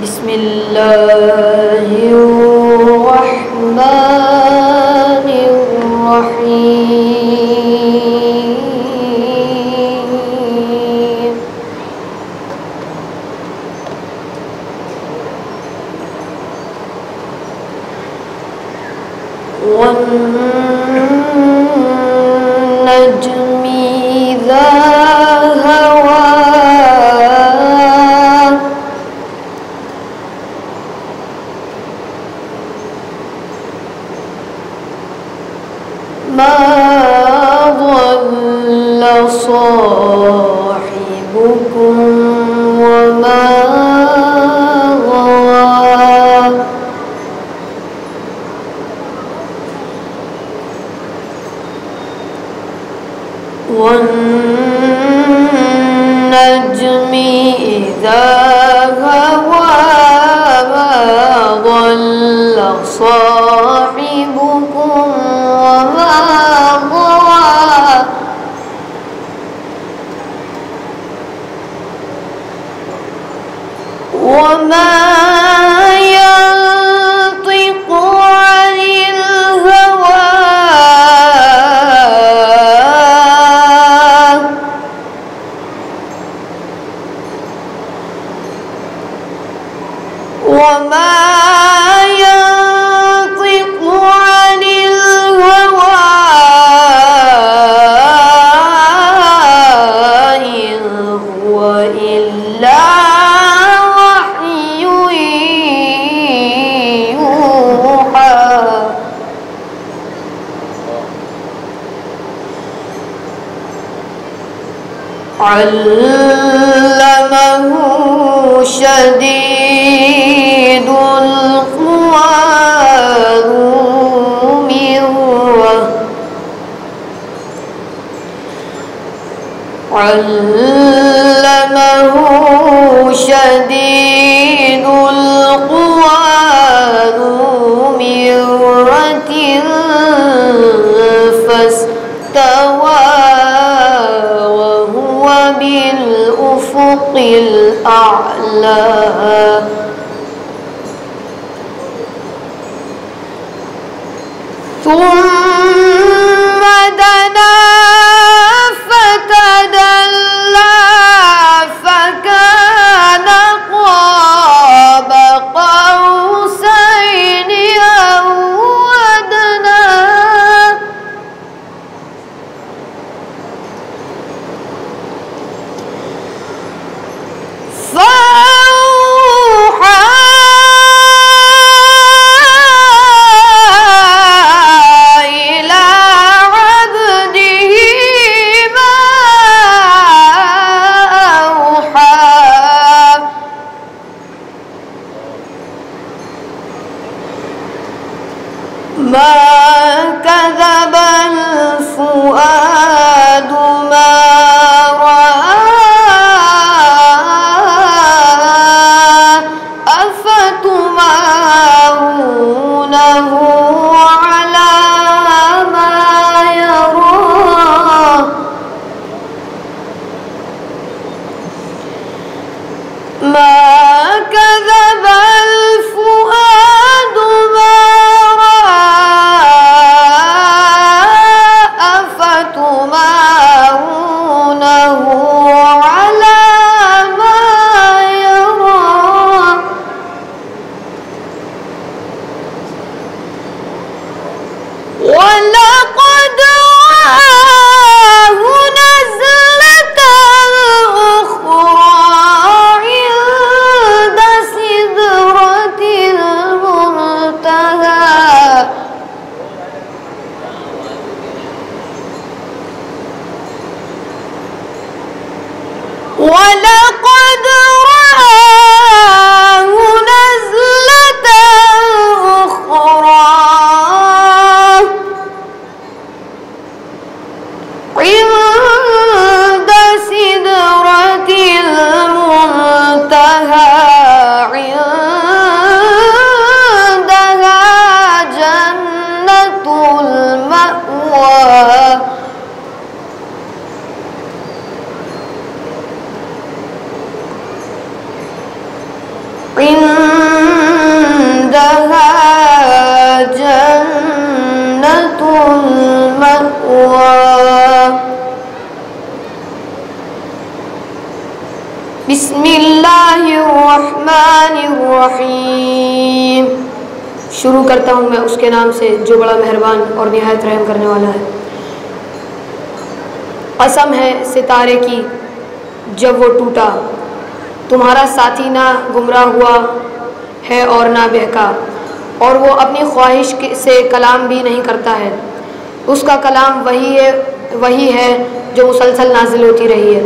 بسم الله الرحمن الرحيم والنجم إذا هوى ما ضل صاحبكم وما غوى والنجم إذا هوى ما ضل صاحبكم وما غوى وما ينطق عن الهوى وما ينطق عن الهوى إن هو إلا وحي يوحى علمه شديد القوى ذو مرة علمه شديد القوى ذو مرة فاستوى وهو بالأفق الأعلى ثم دنا فتدلى فكان قاب قوسين أو أدنى فأوحى إلى عبده ما أوحى ما كذب الفؤاد ما رأى أفتمارونه على ما يرى ما كذب الفؤاد ما رأى أفتمارونه على ما يرى ولقد رآه نزلة أخرى عند سدرة المنتهى ولقد رآه نزلة أخرى عند سدرة المنتهى عندها جنة المأوى إن بسم اللہ الرحمن الرحیم. شروع کرتا ہوں میں اس کے نام سے جو بڑا مہربان اور نہایت رحم کرنے والا ہے. قسم ہے ستارے کی جب وہ ٹوٹا، تمہارا ساتھی نہ گمراہ ہوا ہے اور نہ بہکا، اور وہ اپنی خواہش سے کلام بھی نہیں کرتا ہے. اس کا کلام وہی ہے جو مسلسل نازل ہوتی رہی ہے.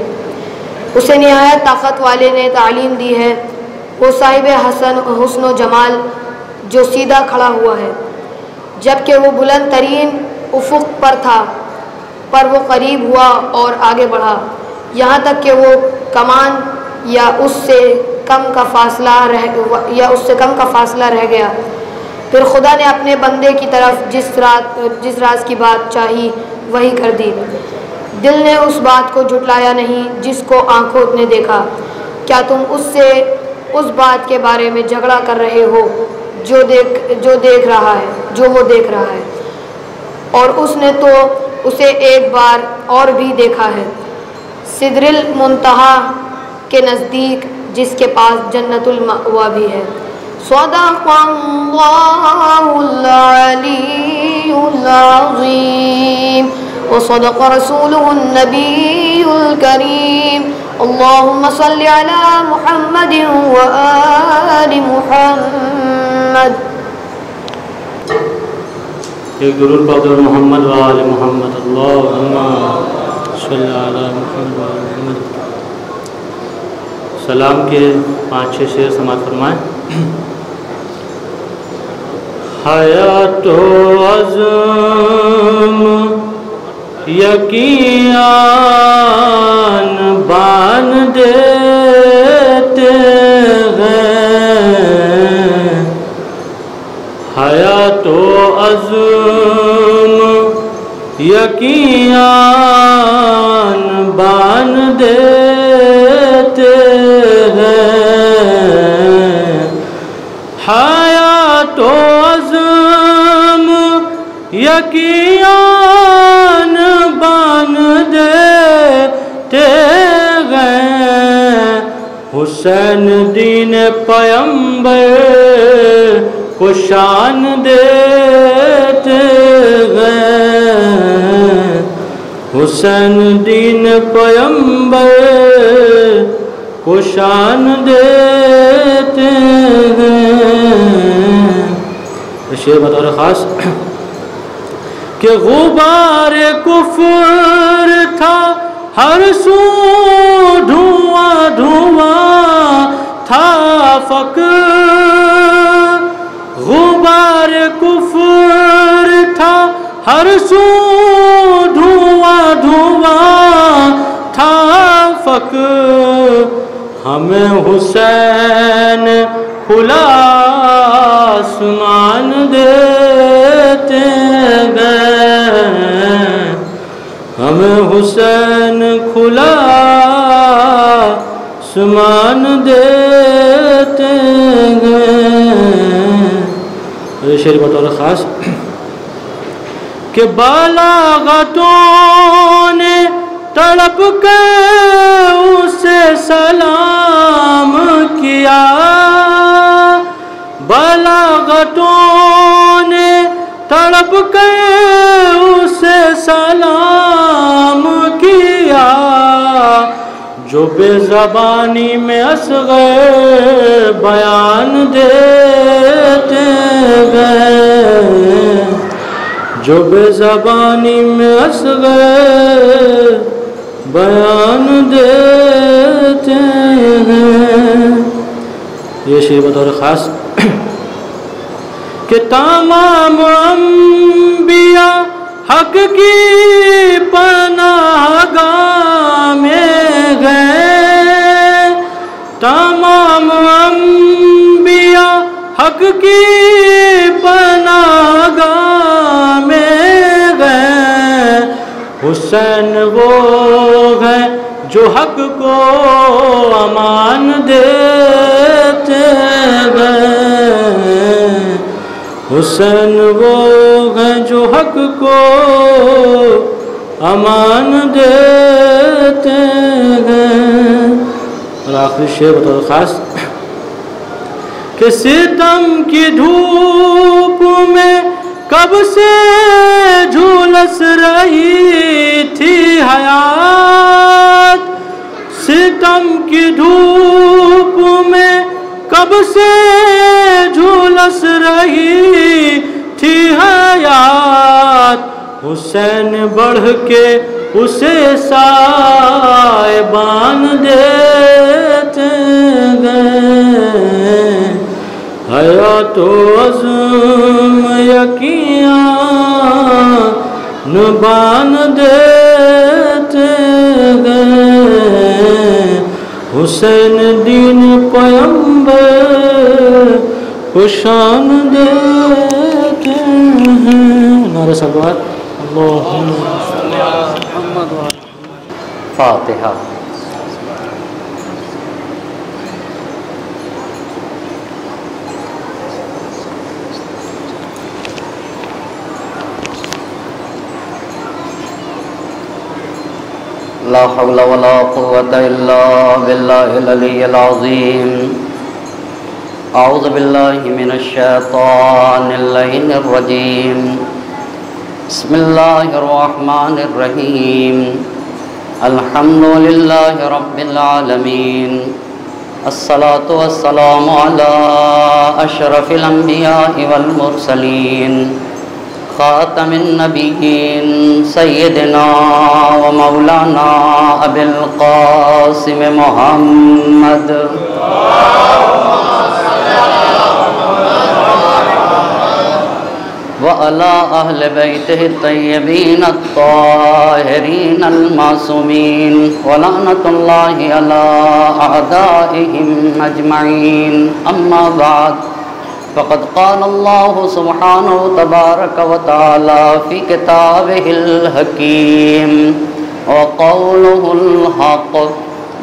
اسے نہایت طاقت والے نے تعلیم دی ہے. وہ صاحب حسن و جمال جو سیدھا کھڑا ہوا ہے، جبکہ وہ بلند ترین افق پر تھا، پر وہ قریب ہوا اور آگے بڑھا یہاں تک کہ وہ کمان یا اس سے کم کا فاصلہ رہ گیا. پھر خدا نے اپنے بندے کی طرف جس راز کی بات چاہی وہی کر دی. دل نے اس بات کو جھٹلایا نہیں جس کو آنکھوں نے دیکھا. کیا تم اس بات کے بارے میں جھگڑا کر رہے ہو جو وہ دیکھ رہا ہے؟ اور اس نے تو اسے ایک بار اور بھی دیکھا ہے، سدر المنتہا کے نزدیک، جس کے پاس جنت المأوا بھی ہے. صدق اللہ العلی العظیم وصدق رسولہ النبی الکریم. اللہم صل علی محمد وآل محمد. ایک درود پاک محمد وآل محمد. اللہم صل علی محمد وآل محمد. سلام کے 5-6 شعر سماعت فرمائیں. حیات و عزم یقین باندھ دیتے ہیں، حیات و عزم یقین باندھ دیتے ہیں، حیات و عزم یقین باندھ دیتے ہیں. حسین دین پیمبر کو شان دیتے ہیں، حسین دین پیمبر کو شان دیتے ہیں. شعر بطور خاص کہ غبار کفر تھا ہر سو، دھواں دھواں تھا فقر، غبار کفر تھا ہر سو، دھواں دھواں تھا فقر. ہمیں حسین کھلا آسمان دیتے گئے، ہمیں حسین کھلا آسمان دیتے گئے. شعر بطور خاص کہ بلاغتوں نے تڑپ کے اسے سلام کیا، بلاغتوں نے تڑپ کے اسے سلام کیا، جو بے زبانی میں اصغر بیان دیتے گئے، جو بے زبانی میں اصغر بیان دیتے ہیں. یہ شعر بطور خاص کہ تمام انبیاء حق کی پناہ گاہ میں گئے، تمام انبیاء حق کی پناہ گاہ میں گئے. حسین وہ ہے جو حق کو امان دیتے گئے، حسین وہ ہے جو حق کو امان دیتے گئے. اور آخری شعر بطور خاص کہ ستم کی دھوپ میں کب سے جھولس رہی تھی حیات، ستم کی دھوپ میں کب سے جھولس رہی تھی حیات، حسین بڑھ کے اسے سائبان دیتے گئے، حیات و عزم یقین بان دیتے گئے، حسین دین پیمبر کو شان دیتے ہیں۔ نعرہ صلوات اللہم صلی علی محمد فاتحہ۔ لا حول ولا قوة إلا بالله العلي العظيم۔ أعوذ بالله من الشيطان اللعين الرجيم، بسم الله الرحمن الرحيم، الحمد لله رب العالمين، الصلاة والسلام على أشرف الأنبياء والمرسلين، خاتم النبيين سيدنا ومولانا أبي القاسم محمد وعلى أهل بيته الطيبين الطاهرين المعصومين، ولعنة الله على أعدائهم أجمعين، أما بعد، فقد قال الله سبحانه تبارك وتعالى في كتابه الحكيم وقوله الحق،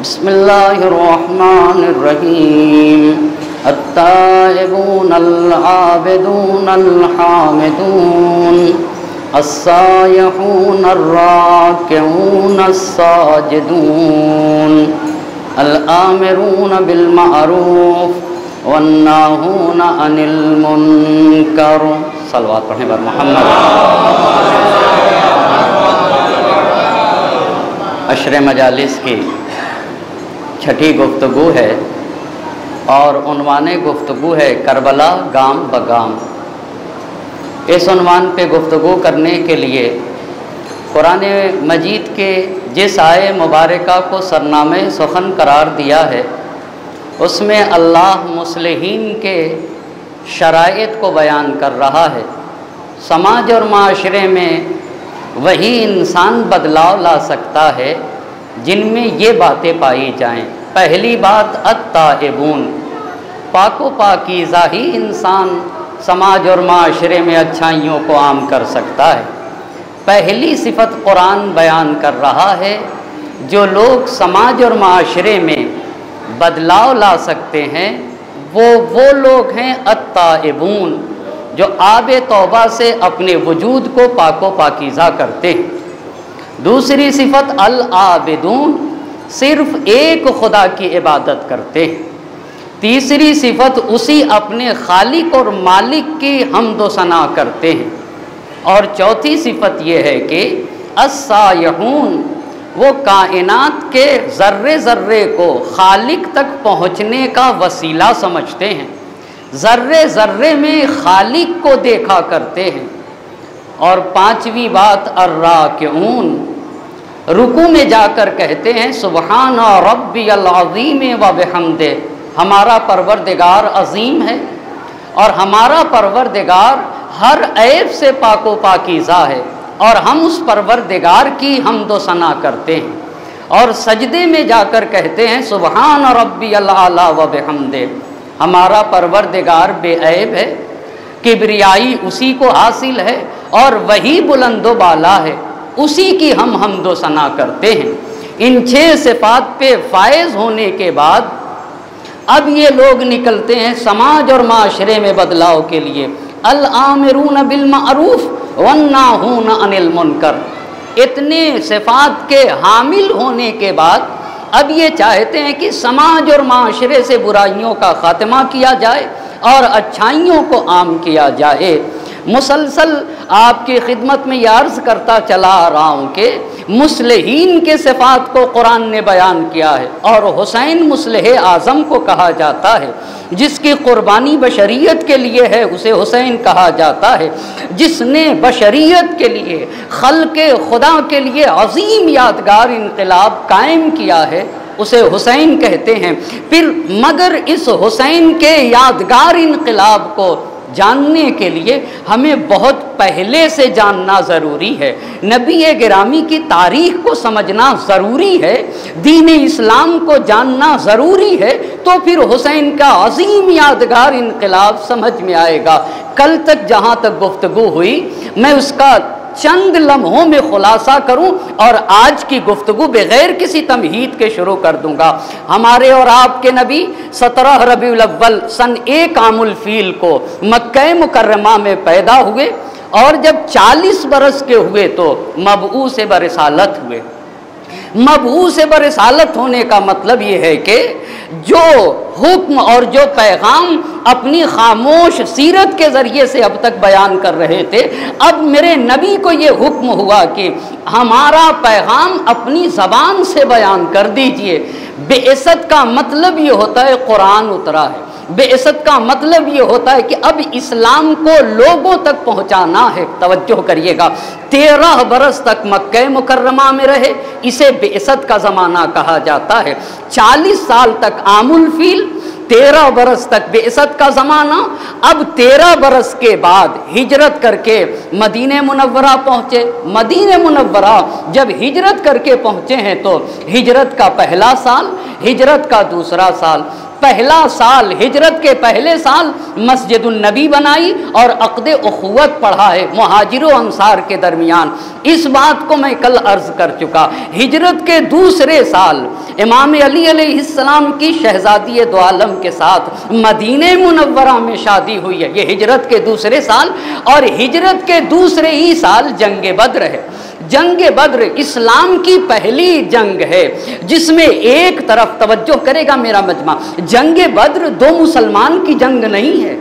بسم الله الرحمن الرحيم، التائبون العابدون الحامدون السائحون الراكعون الساجدون الآمرون بالمعروف والناہون عن المنکر۔ صلوات پڑھیں بر محمد۔ عشر مجالس کی چھٹی گفتگو ہے اور عنوان گفتگو ہے کربلا گام بگام۔ اس عنوان پہ گفتگو کرنے کے لیے قرآن مجید کے جس آیے مبارکہ کو سرنامہ سخن قرار دیا ہے، اس میں اللہ مصلحین کے شرائط کو بیان کر رہا ہے۔ سماج اور معاشرے میں وہی انسان بدلاؤ لا سکتا ہے جن میں یہ باتیں پائی جائیں۔ پہلی بات التائبون، پاک و پاکیزہ ہی انسان سماج اور معاشرے میں اچھائیوں کو عام کر سکتا ہے۔ پہلی صفت قرآن بیان کر رہا ہے، جو لوگ سماج اور معاشرے میں بدلاؤ لا سکتے ہیں وہ لوگ ہیں التائبون، جو آب توبہ سے اپنے وجود کو پاک و پاکیزہ کرتے ہیں۔ دوسری صفت العابدون، صرف ایک خدا کی عبادت کرتے ہیں۔ تیسری صفت اسی اپنے خالق اور مالک کی حمد و ثنا کرتے ہیں۔ اور چوتھی صفت یہ ہے کہ السائحون، وہ کائنات کے ذرے ذرے کو خالق تک پہنچنے کا وسیلہ سمجھتے ہیں، ذرے ذرے میں خالق کو دیکھا کرتے ہیں۔ اور پانچویں بات الراکعون، رکوع میں جا کر کہتے ہیں سبحان ربی العظیم و بحمدہ، ہمارا پروردگار عظیم ہے اور ہمارا پروردگار ہر عیب سے پاک و پاکیزہ ہے، اور ہم اس پروردگار کی حمد و ثنا کرتے ہیں۔ اور سجدے میں جا کر کہتے ہیں سبحان ربی الاعلی و بحمدہ، ہمارا پروردگار بے عیب ہے، کبریائی اسی کو حاصل ہے اور وہی بلند و بالا ہے، اسی کی ہم حمد و ثنا کرتے ہیں۔ ان 6 صفات پہ فائز ہونے کے بعد اب یہ لوگ نکلتے ہیں سماج اور معاشرے میں بدلاؤ کے لیے۔ الآمرون بالمعروف والناہون عن المنکر، اتنے صفات کے حامل ہونے کے بعد اب یہ چاہتے ہیں کہ سماج اور معاشرے سے برائیوں کا خاتمہ کیا جائے اور اچھائیوں کو عام کیا جائے۔ مسلسل آپ کی خدمت میں یہ عرض کرتا چلا آ رہا ہوں کہ مصلحین کے صفات کو قرآن نے بیان کیا ہے، اور حسین مصلح اعظم کو کہا جاتا ہے۔ جس کی قربانی بشریت کے لیے ہے اسے حسین کہا جاتا ہے۔ جس نے بشریت کے لیے، خلق خدا کے لیے عظیم یادگار انقلاب قائم کیا ہے اسے حسین کہتے ہیں۔ پھر مگر اس حسین کے یادگار انقلاب کو جاننے کے لیے ہمیں بہت پہلے سے جاننا ضروری ہے، نبی گرامی کی تاریخ کو سمجھنا ضروری ہے، دین اسلام کو جاننا ضروری ہے، تو پھر حسین کا عظیم یادگار انقلاب سمجھ میں آئے گا۔ کل تک جہاں تک گفتگو ہوئی میں اس کا چند لمحوں میں خلاصہ کروں اور آج کی گفتگو بغیر کسی تمہید کے شروع کر دوں گا۔ ہمارے اور آپ کے نبی 17 ربیع الاول سن 1 عام الفیل کو مکہ مکرمہ میں پیدا ہوئے، اور جب 40 برس کے ہوئے تو مبعوث برسالت ہوئے۔ مبعوث برسالت ہونے کا مطلب یہ ہے کہ جو حکم اور جو پیغام اپنی خاموش سیرت کے ذریعے سے اب تک بیان کر رہے تھے، اب میرے نبی کو یہ حکم ہوا کہ ہمارا پیغام اپنی زبان سے بیان کر دیجئے۔ بعثت کا مطلب یہ ہوتا ہے قرآن اترا ہے، بعثت کا مطلب یہ ہوتا ہے کہ اب اسلام کو لوگوں تک پہنچانا ہے۔ توجہ کریے گا، 13 برس تک مکہ مکرمہ میں رہے، اسے بعثت کا زمانہ کہا جاتا ہے۔ 40 سال تک عام الفیل، 13 برس تک بعثت کا زمانہ۔ اب 13 برس کے بعد ہجرت کر کے مدینہ منورہ پہنچے۔ مدینہ منورہ جب ہجرت کر کے پہنچے ہیں تو ہجرت کا پہلا سال، ہجرت کا دوسرا سال۔ پہلا سال ہجرت کے پہلے سال مسجد النبی بنائی اور عقد اخوت پڑھا ہے مہاجر و انصار کے درمیان۔ اس بات کو میں کل عرض کر چکا۔ ہجرت کے دوسرے سال امام علی علیہ السلام کی شہزادی دو عالم کے ساتھ مدینہ منورہ میں شادی ہوئی ہے، یہ ہجرت کے دوسرے سال۔ اور ہجرت کے دوسرے ہی سال جنگ بدر ہے۔ جنگ بدر اسلام کی پہلی جنگ ہے جس میں ایک طرف، توجہ کرے گا میرا مجمع، جنگ بدر 2 مسلمان کی جنگ نہیں ہے۔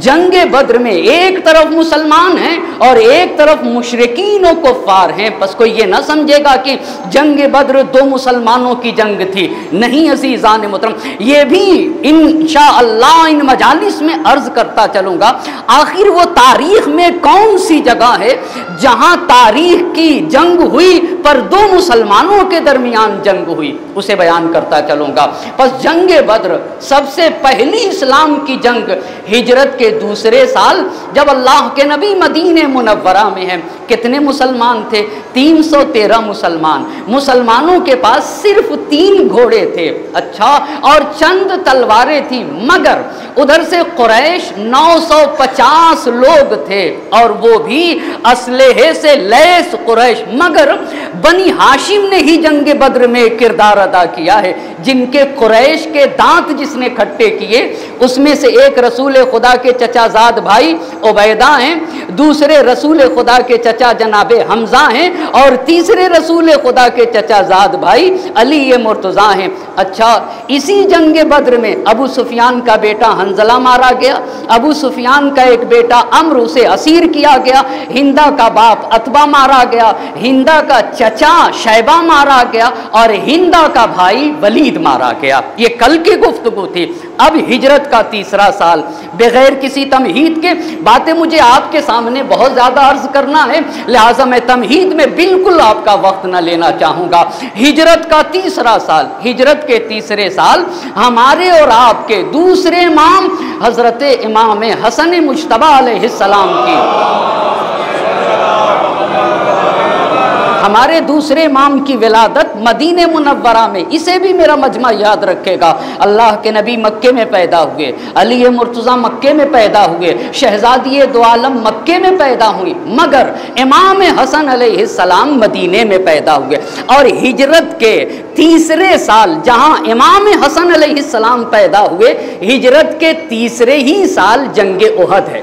جنگ بدر میں ایک طرف مسلمان ہیں اور ایک طرف مشرکین و کفار ہیں۔ بس کوئی یہ نہ سمجھے گا کہ جنگ بدر 2 مسلمانوں کی جنگ تھی، نہیں عزیزان محترم، یہ بھی انشاءاللہ ان مجالس میں عرض کرتا چلوں گا۔ آخر وہ تاریخ میں کون سی جگہ ہے جہاں تاریخ کی جنگ ہوئی پر 2 مسلمانوں کے درمیان جنگ ہوئی، اسے بیان کرتا چلوں گا۔ پس جنگ بدر سب سے پہلی اسلام کی جنگ ہجرت کے دوسرے سال جب اللہ کے نبی مدینہ منورہ میں ہیں۔ کتنے مسلمان تھے؟ 313 مسلمان۔ مسلمانوں کے پاس صرف 3 گھوڑے تھے، اچھا، اور چند تلواریں تھیں، مگر ادھر سے قریش 950 لوگ تھے اور وہ بھی اسلحے سے لیس قریش۔ مگر بنی ہاشم نے ہی جنگ بدر میں کردار ادا کیا ہے، جن کے قریش کے دانت جس نے کھٹے کیے اس میں سے ایک رسول خدا کے چچا زاد بھائی عبیدہ ہیں، دوسرے رسول خدا کے چچا جناب حمزہ ہیں، اور تیسرے رسول خدا کے چچا زاد بھائی علی مرتضیٰ ہیں۔ اچھا، اسی جنگ بدر میں ابو سفیان کا بیٹا حنظلہ مارا گیا، ابو سفیان کا ایک بیٹا عمرو اسے اسیر کیا گیا، ہندا کا باپ عتبہ مارا گیا، ہندا کا چچا شیبہ مارا گیا، اور ہندا کا بھائی ولید مارا گیا۔ یہ کل کی گفتگو تھی۔ اب ہجرت کا تیسرا سال، بغیر کسی تمہید کے باتیں مجھے آپ کے سامنے بہت زیادہ عرض کرنا ہے، لہٰذا میں تمہید میں بالکل آپ کا وقت نہ لینا چاہوں گا۔ ہجرت کا تیسرا سال، ہجرت کے تیسرے سال ہمارے اور آپ کے دوسرے امام حضرت امام حسن مجتبیٰ علیہ السلام کی، ہمارے دوسرے امام کی ولادت مدینہ منورہ میں، اسے بھی میرا مجمع یاد رکھے گا۔ اللہ کے نبی مکے میں پیدا ہوئے، علی مرتضیٰ مکے میں پیدا ہوئے، شہزادی دو عالم مکے میں پیدا ہوئی، مگر امام حسن علیہ السلام مدینہ میں پیدا ہوئے۔ اور ہجرت کے تیسرے سال جہاں امام حسن علیہ السلام پیدا ہوئے، ہجرت کے تیسرے ہی سال جنگ احد ہے۔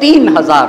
3000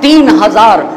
3000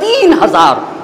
3000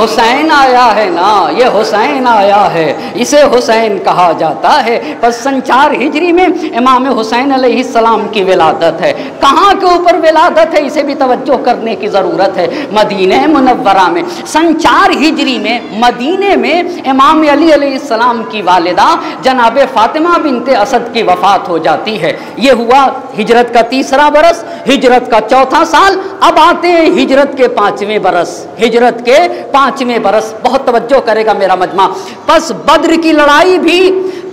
حسین آیا ہے نا، یہ حسین آیا ہے، اسے حسین کہا جاتا ہے۔ پس سن 4 ہجری میں امام حسین علیہ السلام کی ولادت ہے۔ کہاں کے اوپر ولادت ہے، اسے بھی توجہ کرنے کی ضرورت ہے۔ مدینہ منورہ میں سن 4 ہجری میں مدینے میں امام علی علیہ السلام کی والدہ جناب فاطمہ بنت اسد کی وفات ہو جاتی ہے۔ یہ ہوا ہجرت کا 3را برس، ہجرت کا 4تھا سال۔ اب آتے ہیں ہجرت کے 5ویں برس، ہجرت کے 5ویں برس، بہت توجہ کرے گا میرا مجمع۔ پس بدر کی لڑائی بھی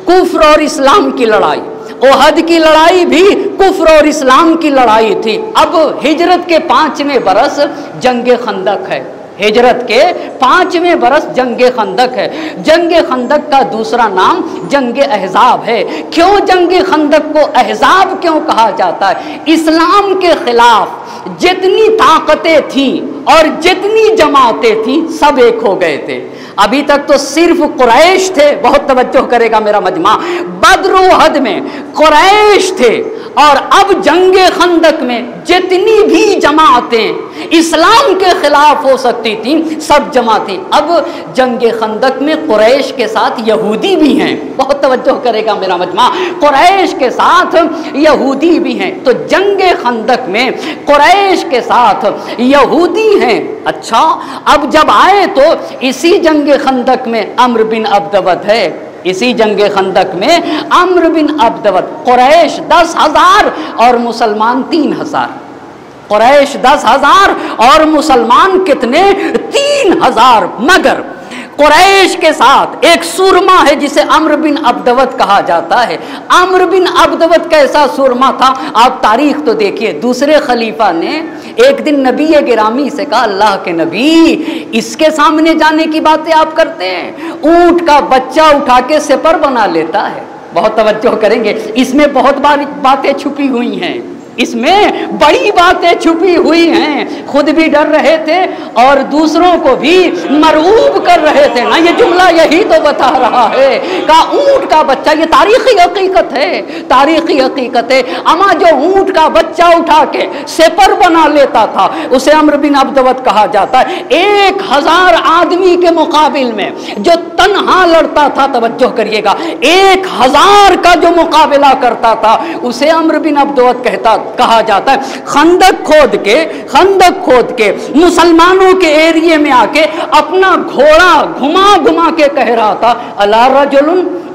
کفر اور اسلام کی لڑائی، احد کی لڑائی بھی کفر اور اسلام کی لڑائی تھی۔ اب ہجرت کے 5ویں برس جنگ خندق ہے، ہجرت کے 5ویں برس جنگ خندق ہے۔ جنگ خندق کا دوسرا نام جنگ احزاب ہے۔ کیوں جنگ خندق کو احزاب کیوں کہا جاتا ہے؟ اسلام کے خلاف جتنی طاقتیں تھیں اور جتنی جماعتیں تھیں سب ایک ہو گئے تھے۔ ابھی تک تو صرف قریش تھے، بہت توجہ کرے گا میرا مجمع، بدر و احد میں قریش تھے، اور اب جنگ خندق میں جتنی بھی جماعتیں اسلام کے خلاف ہو سکتی تھیں سب جمع تھیں۔ اب جنگ خندق میں قریش کے ساتھ یہودی بھی ہیں، بہت توجہ کرے گا میرا مجمع، قریش کے ساتھ یہودی بھی ہیں۔ تو جنگ خندق میں قریش کے ساتھ یہودی ہیں۔ اچھا، اب جب آئے تو اسی جنگ خندق میں عمرو بن عبدود ہے، اسی جنگ خندق میں عمرو بن عبدود۔ قریش 10,000 اور مسلمان 3,000، قریش 10,000 اور مسلمان کتنے؟ 3,000۔ مگر قریش کے ساتھ ایک سورما ہے جسے عمرو بن عبدود کہا جاتا ہے۔ عمرو بن عبدود کیسا سورما تھا؟ آپ تاریخ تو دیکھیے، دوسرے خلیفہ نے ایک دن نبی گرامی سے کہا، اللہ کے نبی، اس کے سامنے جانے کی باتیں آپ کرتے ہیں؟ اونٹ کا بچہ اٹھا کے سپر بنا لیتا ہے۔ بہت توجہ کریں گے، اس میں بہت باتیں چھپی ہوئی ہیں، اس میں بڑی باتیں چھپی ہوئی ہیں۔ خود بھی ڈر رہے تھے اور دوسروں کو بھی مرعوب کر رہے تھے نا، یہ جملہ یہی تو بتا رہا ہے کہ اونٹ کا بچہ، یہ تاریخی حقیقت ہے، تاریخی حقیقت ہے۔ اما جو اونٹ کا بچہ اٹھا کے سپر بنا لیتا تھا اسے عمرو بن عبدود کہا جاتا ہے۔ 1,000 آدمی کے مقابل میں جو تنہا لڑتا تھا، توجہ کریے گا، 1,000 کا جو مقابلہ کرتا تھا اسے عمرو بن عبدود کہا جاتا ہے۔ خندق کھود کے مسلمانوں کے ایریے میں آ کے اپنا گھوڑا گھما کے کہہ رہا تھا، الا رجل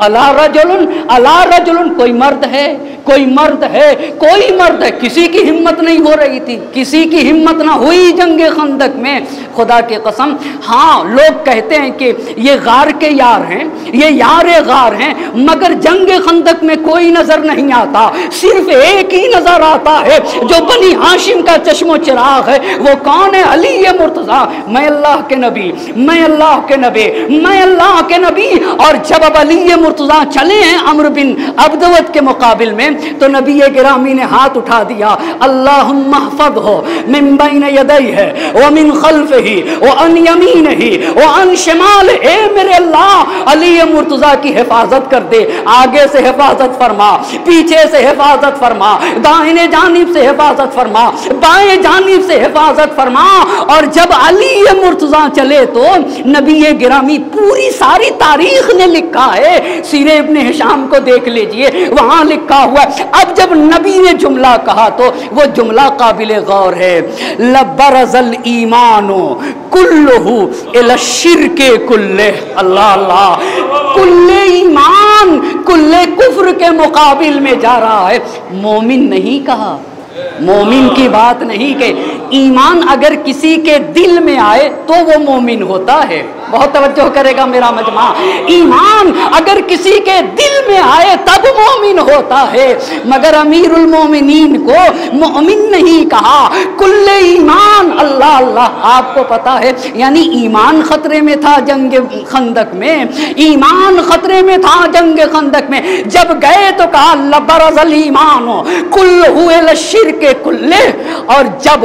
الا رجل الا رجل، کوئی مرد ہے، کوئی مرد ہے، کوئی مرد ہے۔ کسی کی ہمت نہیں ہو رہی تھی، کسی کی ہمت نہ ہوئی جنگ خندق میں، خدا کی قسم۔ ہاں، لوگ کہتے ہیں کہ یہ غار کے یار ہیں، یہ یار غار ہیں، مگر جنگ خندق میں کوئی نظر نہیں آتا، صرف ایک ہی نظر آتا ہے جو بنی ہاشم کا چشم و چراغ ہے۔ وہ کون ہے؟ علی مرتضیٰ، میں اللہ کے نبی، میں اللہ کے نبی، میں اللہ کے نبی۔ اور جب اب علی مرتضیٰ چلے ہیں عمرو بن عبدود کے مقابل میں تو نبی گرامی نے ہاتھ اٹھا دیا، اللہم احفظہ من بین یدیہ ومن خلفہ وعن یمینہ وعن شمالہ، اے میرے اللہ علی مرتضیٰ کی حفاظت کر دے، آگے سے حفاظت فرما، پیچھے سے حفاظت فرما، دائیں جانب سے حفاظت فرما، بائیں جانب سے حفاظت فرما۔ اور جب علی مرتضیٰ چلے تو نبی گرامی، پوری ساری تاریخ نے لکھا ہے، سیرہ ابن ہشام کو دیکھ لیجئے، وہاں لکھا ہوا ہے۔ اب جب نبی نے جملہ کہا تو وہ جملہ قابل غور ہے، لبرز الایمان کلہ الی الشرک کلہ، اللہ اللہ، کل ایمان کل کفر کے مقابل میں جا رہا ہے۔ مومن نہیں کہا، مومن کی بات نہیں کہ ایمان اگر کسی کے دل میں آئے تو وہ مومن ہوتا ہے۔ بہت توجہ کرے گا میرا مجمع، ایمان اگر کسی کے دل میں آئے تب مومن ہوتا ہے، مگر امیر المومنین کو مومن نہیں کہا، کل ایمان، اللہ اللہ۔ آپ کو پتا ہے یعنی ایمان خطرے میں تھا جنگ خندق میں، ایمان خطرے میں تھا جنگ خندق میں۔ جب گئے تو کہا لبرز الایمان کلہ الی الشرک کلہ، اور جب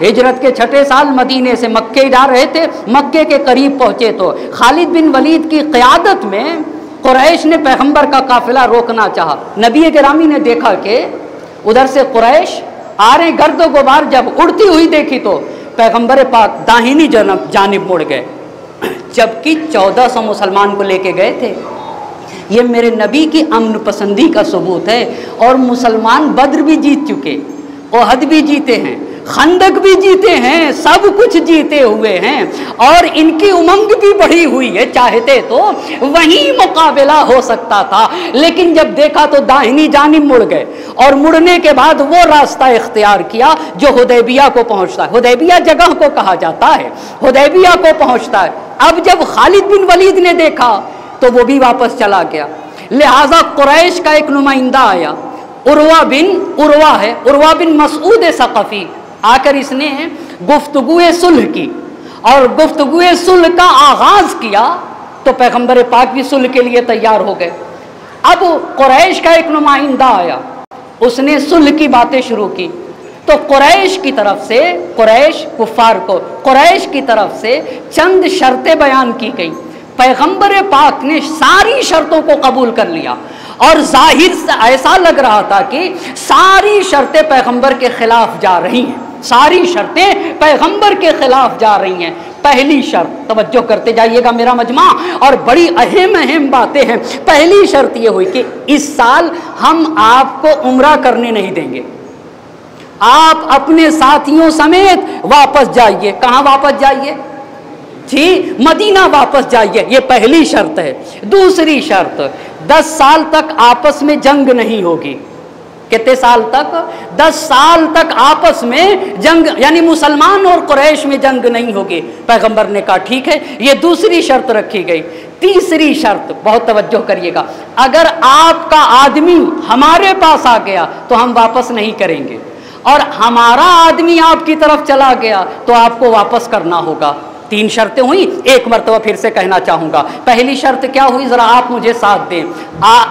ہجرت کے 6 سال مدینے سے مکے جا رہے تھے، مکے کے قریب پہنچے تو خالد بن ولید کی قیادت میں قریش نے پیغمبر کا قافلہ روکنا چاہا۔ نبی گرامی نے دیکھا کہ ادھر سے قریش آ رہے، گرد و غبار جب اڑتی ہوئی دیکھی تو پیغمبر پاک داہنی جانب مڑ گئے، جبکہ 1400 مسلمان کو لے کے گئے تھے۔ یہ میرے نبی کی امن پسندی کا ثبوت ہے۔ اور مسلمان بدر بھی جیت چکے، احد بھی جیتے ہیں، خندق بھی جیتے ہیں، سب کچھ جیتے ہوئے ہیں، اور ان کی امنگ بھی بڑھی ہوئی ہے، چاہتے تو وہیں مقابلہ ہو سکتا تھا، لیکن جب دیکھا تو داہنی جانب مڑ گئے، اور مڑنے کے بعد وہ راستہ اختیار کیا جو حدیبیہ کو پہنچتا ہے۔ حدیبیہ جگہ کو کہا جاتا ہے، حدیبیہ کو پہنچتا ہے۔ اب جب خالد بن ولید نے دیکھا تو وہ بھی واپس چلا گیا، لہذا قریش کا ایک نمائندہ آیا، عروہ بن مسعود ثقفی، آ کر اس نے گفتگو صلح کی، اور گفتگو صلح کا آغاز کیا تو پیغمبر پاک بھی صلح کے لیے تیار ہو گئے۔ اب قریش کا ایک نمائندہ آیا، اس نے صلح کی باتیں شروع کی تو قریش کی طرف سے، قریش کی طرف سے چند شرطیں بیان کی گئی۔ پیغمبر پاک نے ساری شرطوں کو قبول کر لیا، اور ظاہر سے ایسا لگ رہا تھا کہ ساری شرطیں پیغمبر کے خلاف جا رہی ہیں، ساری شرطیں پیغمبر کے خلاف جا رہی ہیں۔ پہلی شرط، توجہ کرتے جائیے گا میرا مجمع، اور بڑی اہم باتیں ہیں۔ پہلی شرط یہ ہوئی کہ اس سال ہم آپ کو عمرہ کرنے نہیں دیں گے، آپ اپنے ساتھیوں سمیت واپس جائیے۔ کہاں واپس جائیے؟ جی مدینہ واپس جائیے، یہ پہلی شرط ہے۔ دوسری شرط، 10 سال تک آپس میں جنگ نہیں ہوگی۔ کتنے سال تک؟ 10 سال تک آپس میں جنگ، یعنی مسلمان اور قریش میں جنگ نہیں ہوگی۔ پیغمبر نے کہا ٹھیک ہے، یہ دوسری شرط رکھی گئی۔ تیسری شرط، بہت توجہ کریے گا، اگر آپ کا آدمی ہمارے پاس آ گیا تو ہم واپس نہیں کریں گے، اور ہمارا آدمی آپ کی طرف چلا گیا تو آپ کو واپس کرنا ہوگا۔ 3 شرطیں ہوئی، ایک مرتبہ پھر سے کہنا چاہوں گا۔ پہلی شرط کیا ہوئی؟ ذرا آپ مجھے ساتھ دیں،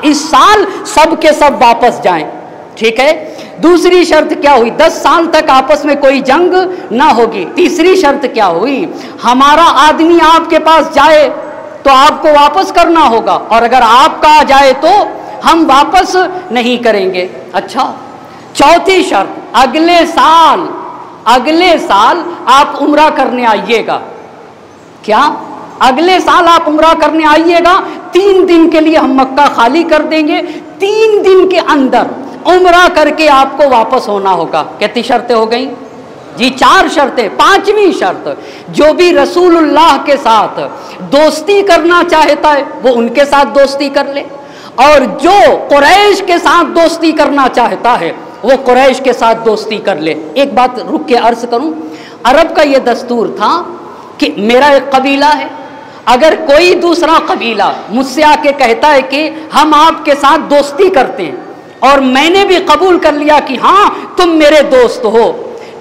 اس سال سب کے سب واپس جائیں، ٹھیک ہے۔ دوسری شرط کیا ہوئی؟ 10 سال تک آپس میں کوئی جنگ نہ ہوگی۔ تیسری شرط کیا ہوئی؟ ہمارا آدمی آپ کے پاس جائے تو آپ کو واپس کرنا ہوگا، اور اگر آپ کا آ جائے تو ہم واپس نہیں کریں گے۔ اچھا، چوتھی شرط، اگلے سال آپ عمرہ کرنے آئیے گا۔ کیا؟ اگلے سال آپ عمرہ کرنے آئیے گا، 3 دن کے لیے ہم مکہ خالی کر دیں گے، 3 دن کے اندر عمرہ کر کے آپ کو واپس ہونا ہوگا۔ کتنی شرطیں ہو گئیں؟ جی 4 شرطیں۔ 5ویں شرط، جو بھی رسول اللہ کے ساتھ دوستی کرنا چاہتا ہے وہ ان کے ساتھ دوستی کر لے، اور جو قریش کے ساتھ دوستی کرنا چاہتا ہے وہ قریش کے ساتھ دوستی کر لے۔ ایک بات رک کے عرض کروں، عرب کا یہ دستور تھا کہ میرا ایک قبیلہ ہے، اگر کوئی دوسرا قبیلہ مجھ سے آ کے کہتا ہے کہ ہم آپ کے ساتھ دوستی کرتے ہیں، اور میں نے بھی قبول کر لیا کہ ہاں تم میرے دوست ہو،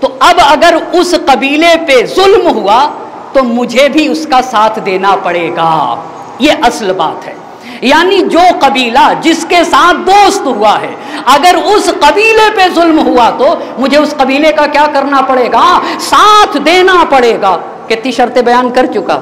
تو اب اگر اس قبیلے پہ ظلم ہوا تو مجھے بھی اس کا ساتھ دینا پڑے گا۔ یہ اصل بات ہے، یعنی جو قبیلہ جس کے ساتھ دوست ہوا ہے، اگر اس قبیلے پہ ظلم ہوا تو مجھے اس قبیلے کا کیا کرنا پڑے گا؟ ساتھ دینا پڑے گا۔ کتنی شرطیں بیان کر چکا؟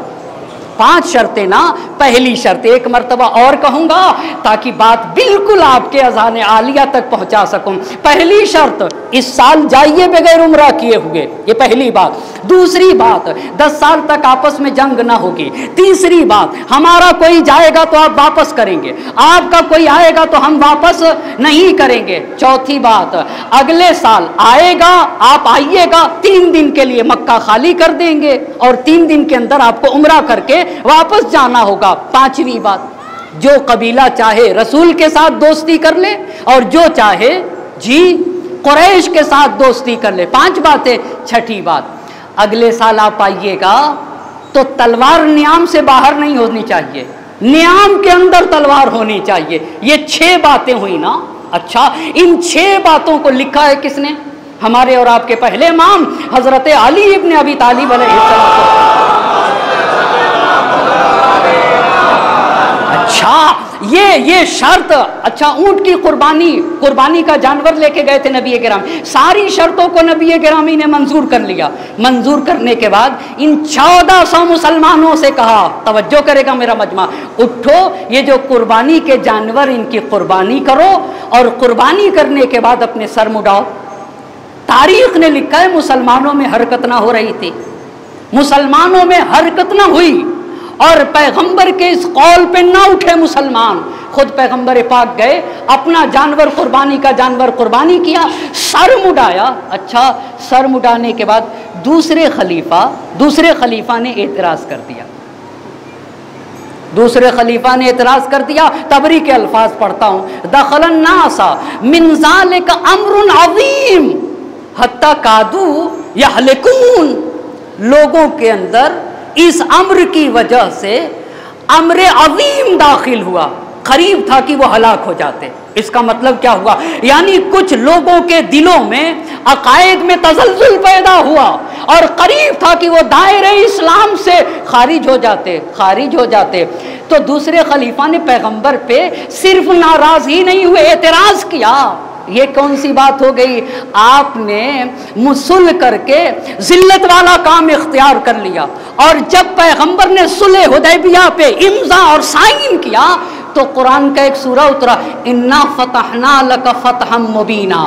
5 شرطیں نا۔ پہلی شرط ایک مرتبہ اور کہوں گا تاکہ بات بالکل آپ کے اذہان عالیہ تک پہنچا سکوں۔ پہلی شرط، اس سال جائیے بغیر عمرہ کیے ہوئے، یہ پہلی بات۔ دوسری بات، 10 سال تک آپس میں جنگ نہ ہوگی۔ تیسری بات، ہمارا کوئی جائے گا تو آپ واپس کریں گے، آپ کا کوئی آئے گا تو ہم واپس نہیں کریں گے۔ چوتھی بات، اگلے سال آئے گا، آپ آئیے گا، 3 دن کے لیے مکہ خالی کر دیں گے، اور 3 دن کے اندر آپ کو عمرہ کر کے واپس جانا ہوگا۔ 5ویں بات، جو قبیلہ چاہے رسول کے ساتھ دوستی کر لے، اور جو چاہے جی قریش کے ساتھ دوستی کر لے۔ 5 باتیں۔ 6ٹھی بات، اگلے سال آپ آئیے گا تو تلوار نیام سے باہر نہیں ہونی چاہیے، نیام کے اندر تلوار ہونی چاہیے۔ یہ 6 باتیں ہوئی نا۔ اچھا، ان 6 باتوں کو لکھا ہے کس نے؟ ہمارے اور آپ کے پہلے امام حضرت علی ابن ابی طالب علیہ السلام۔ اچھا، یہ شرط، اچھا اونٹ کی قربانی کا جانور لے کے گئے تھے نبی کرام، ساری شرطوں کو نبی کرامی نے منظور کر لیا۔ منظور کرنے کے بعد ان 1400 مسلمانوں سے کہا، توجہ کرے گا میرا مجمع، اٹھو یہ جو قربانی کے جانور ان کی قربانی کرو، اور قربانی کرنے کے بعد اپنے سر مڈاؤ۔ تاریخ نے لکھا ہے مسلمانوں میں حرکت نہ ہو رہی تھی، مسلمانوں میں حرکت نہ ہوئی، اور پیغمبر کے اس قول پہ نہ اٹھے مسلمان۔ خود پیغمبر پاک گئے، اپنا جانور قربانی کا جانور قربانی کیا، سر مڈایا۔ اچھا سر مڈانے کے بعد دوسرے خلیفہ نے اعتراض کر دیا، دوسرے خلیفہ نے اعتراض کر دیا۔ طبری کے الفاظ پڑھتا ہوں، دخل الناس من ذلک امر عظیم حتی کادو یہلکون، لوگوں کے اندر اس امر کی وجہ سے امر عظیم داخل ہوا، قریب تھا کہ وہ ہلاک ہو جاتے۔ اس کا مطلب کیا ہوا؟ یعنی کچھ لوگوں کے دلوں میں عقائد میں تزلزل پیدا ہوا، اور قریب تھا کہ وہ دائرہ اسلام سے خارج ہو جاتے۔ تو دوسرے خلیفہ نے پیغمبر پہ صرف ناراض ہی نہیں ہوئے، اعتراض کیا۔ یہ کون سی بات ہو گئی؟ آپ نے صلح کر کے ذلت والا کام اختیار کر لیا، اور جب پیغمبر نے صلح حدیبیہ پہ امضا اور سائن کیا تو قرآن کا ایک سورہ اترا، انا فتحنا لک فتحا مبینا۔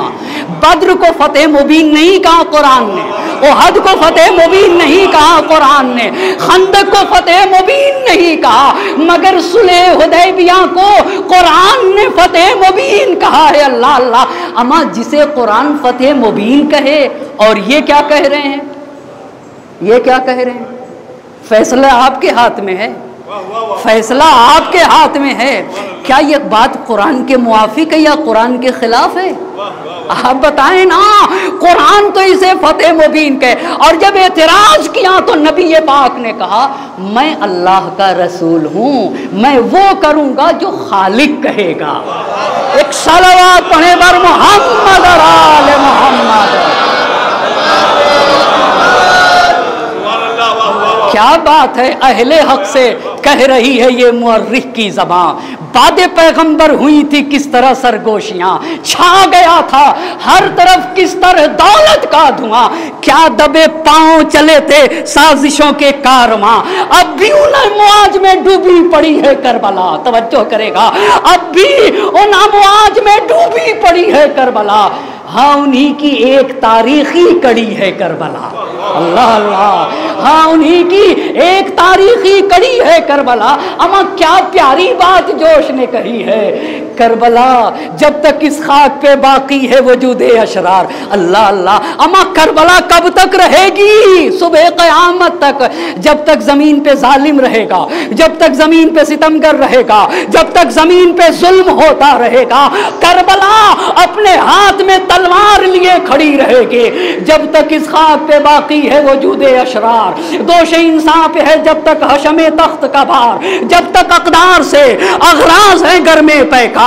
بدر کو فتح مبین نہیں کہا قرآن نے، احد کو فتح مبین نہیں کہا قرآن نے، خندق کو فتح مبین نہیں کہا، مگر صلح حدیبیہ کو قرآن نے فتح مبین کہا ہے۔ اللہ اللہ، اما جسے قرآن فتح مبین کہے، اور یہ کیا کہہ رہے ہیں؟ یہ کیا کہہ رہے ہیں؟ فیصلہ آپ کے ہاتھ میں ہے، فیصلہ آپ کے ہاتھ میں ہے۔ کیا یہ بات قرآن کے موافق ہے یا قرآن کے خلاف ہے؟ آپ بتائیں نا۔ قرآن تو اسے فتح مبین کہے، اور جب اعتراض کیا تو نبی پاک نے کہا میں اللہ کا رسول ہوں، میں وہ کروں گا جو خالق کہے گا۔ ایک صلوات پڑھے بر محمد اور آل محمد۔ کیا بات ہے، اہل حق سے کہہ رہی ہے یہ مورخ کی زبان۔ بعد پیغمبر ہوئی تھی کس طرح سرگوشیاں، چھا گیا تھا ہر طرف کس طرح دولت کا دھواں، کیا دبے پاؤں چلے تھے سازشوں کے کارواں، اب بھی ان امواج میں ڈوبی پڑی ہے کربلا۔ توجہ کرے گا، اب بھی ان امواج میں ڈوبی پڑی ہے کربلا۔ ہاں انہی کی ایک تاریخی کڑی ہے کربلا۔ اللہ اللہ، ہاں انہی کی ایک تاریخی کڑی ہے کربلا۔ اما کیا پیاری بات جوش نے کہی ہے، کربلا جب تک اس خاک پہ باقی ہے وجود اشرار۔ اللہ اللہ، اما کربلا کب تک رہے گی؟ صبح قیامت تک، جب تک زمین پہ ظالم رہے گا، جب تک زمین پہ ستمگر رہے گا، جب تک زمین پہ ظلم ہوتا رہے گا، کربلا اپنے ہاتھ میں تلوار لیے کھڑی رہے گی۔ جب تک اس خاک پہ باقی ہے وجود اشرار، دوش انسان پہ ہے جب تک حشم تخت کا بھار، جب تک اقدار سے اغراض ہے گھر میں پیکار،